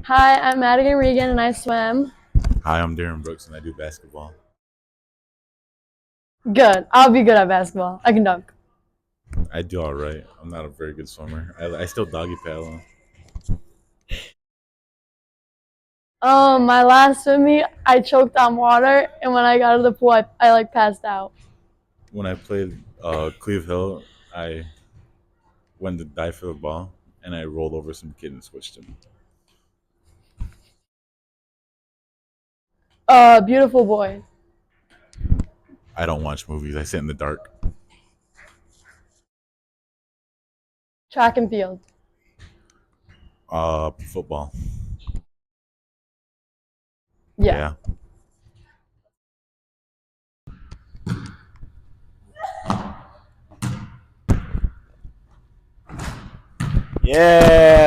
Hi, I'm Madigan Regan and I swim. Hi, I'm Derren Brooks and I do basketball. Good. I'll be good at basketball. I can dunk. I do all right. I'm not a very good swimmer. I still doggy paddle. My last swim meet, I choked on water, and when I got out of the pool, I like passed out. When I played Cleve Hill, I went to dive for the ball and I rolled over some kid and switched him. Beautiful boy. I don't watch movies. I sit in the dark. Track and field. Football. Yeah. Yeah. Yeah.